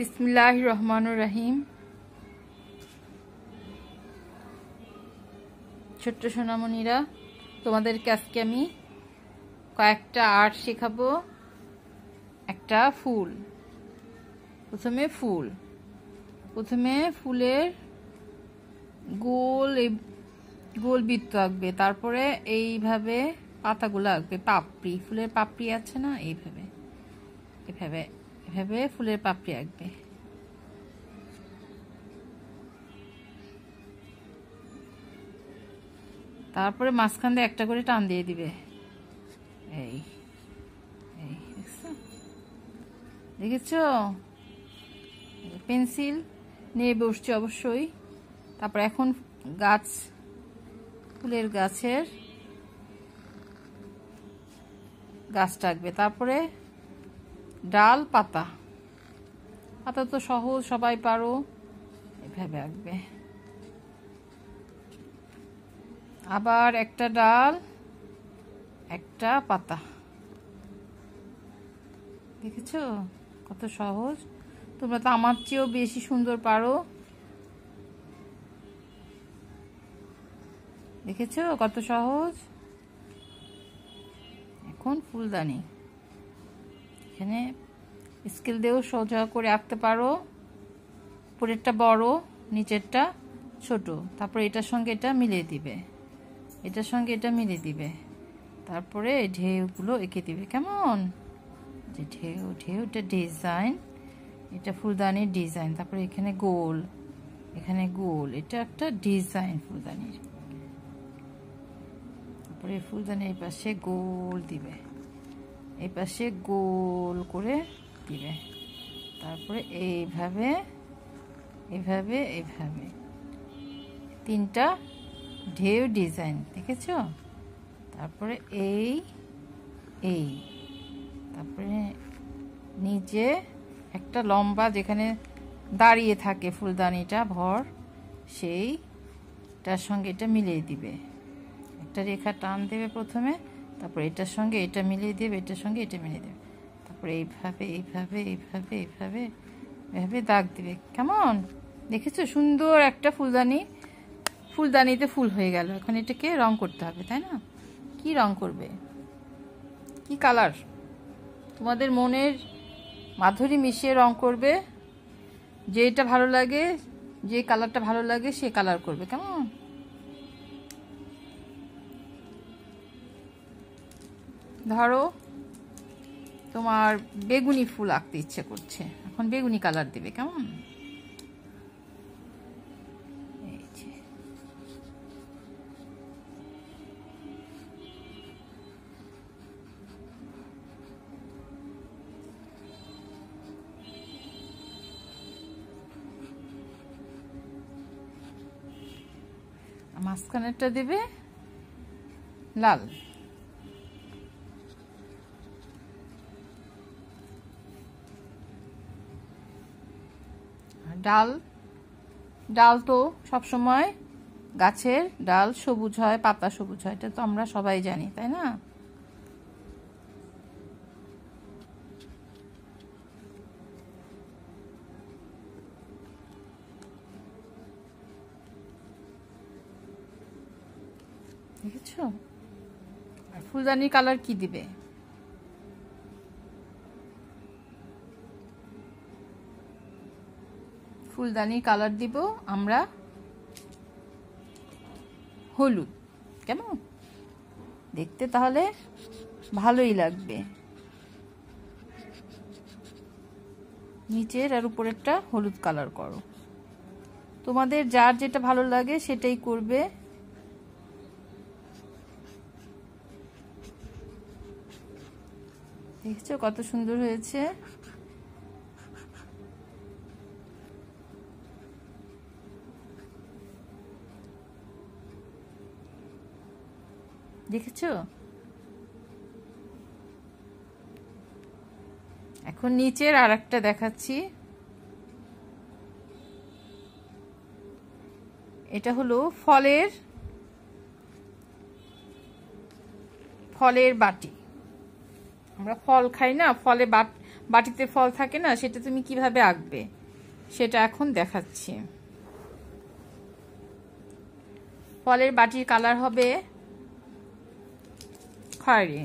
বিসমিল্লাহির রহমানির রহিম। ছোট্ট সোনামণিরা, তোমাদেরকে আজকে আমি কয়েকটা আর্ট শেখাবো। একটা ফুল, প্রথমে ফুলের গোল বৃত্ত আঁকবে, তারপরে এইভাবে পাতাগুলো আঁকবে, পাপড়ি, ফুলের পাপড়ি আছে না, এইভাবে এভাবে এভাবে ফুলের পাপড়ি আঁকবে। তারপরে মাঝখান দিয়ে একটা করে টান দিয়ে দিবে। এই এই দেখেছো? পেন্সিল নিয়ে বসছে অবশ্যই। তারপর এখন ফুলের গাছের গাছটা আঁকবে। তারপরে ডাল, পাতা তো সহজ, সবাই পারো, এভাবে আঁকবে। আবার একটা ডাল, একটা পাতা, দেখেছো কত সহজ? তোমরা তো আমার চেয়েও বেশি সুন্দর পারো। দেখেছো কত সহজ? এখন ফুলদানি, এখানে স্কেল দিয়েও সোজা করে আঁকতে পারো। উপরেরটা বড়, নিচেরটা ছোট। তারপর এটার সঙ্গে এটা মিলিয়ে দিবে, এটার সঙ্গে এটা মিলিয়ে দিবে। তারপরে ঢেউগুলো এঁকে দিবে। কেমন যে ঢেউটা ডিজাইন, এটা ফুলদানির ডিজাইন। তারপরে এখানে গোল, এখানে গোল, এটা একটা ডিজাইন ফুলদানির। তারপরে ফুলদানির এই পাশে গোল দিবে, এই পাশে গোল করে দিবে। তারপরে এইভাবে এইভাবে এইভাবে তিনটা ঢেউ ডিজাইন, দেখেছো? তারপরে এই তারপরে নিচে একটা লম্বা, যেখানে দাঁড়িয়ে থাকে ফুলদানিটা ভর, সেইটার সঙ্গে এটা মিলিয়ে দিবে। একটা রেখা টান দেবে প্রথমে, তারপর এটার সঙ্গে এটা মিলিয়ে দেবে, এটার সঙ্গে এটা মিলিয়ে দেবে। তারপরে এইভাবে এইভাবে এইভাবে এইভাবে এভাবে দাগ দিবে। কেমন দেখেছো? সুন্দর একটা ফুলদানিতে ফুল হয়ে গেল। এখন এটাকে রং করতে হবে, তাই না? কি রং করবে? কি কালার? তোমাদের মনের মাধুরী মিশিয়ে রং করবে। যেটা ভালো লাগে, যে কালারটা ভালো লাগে সে কালার করবে। কেমন? ধরো তোমার বেগুনি ফুল আঁকতে ইচ্ছে করছে, এখন বেগুনি কালার দিবে। কেমন? মাঝখানেরটা দেবে লাল। ডাল তো সবসময় গাছের ডাল সবুজ হয়, পাতা সবুজ হয়, এটা তো আমরা সবাই জানি, তাই না? দেখেছো? আর ফুলদানির কালার কি দিবে? ফুলদানির কালার দিব আমরা হলুদ। কেমন দেখতে? তাহলে ভালোই লাগবে। নিচের আর উপরেরটা হলুদ কালার করো। তোমাদের যার যেটা ভালো লাগে সেটাই করবে। দেখছো কত সুন্দর হয়েছে? দেখেছো? এখন নিচের আর একটা দেখাচ্ছি। এটা হলো ফলের বাটি। আমরা ফল খাই না, বাটিতে ফল থাকে না, সেটা তুমি কিভাবে আঁকবে সেটা এখন দেখাচ্ছি। ফলের বাটির কালার হবে খয়েরি।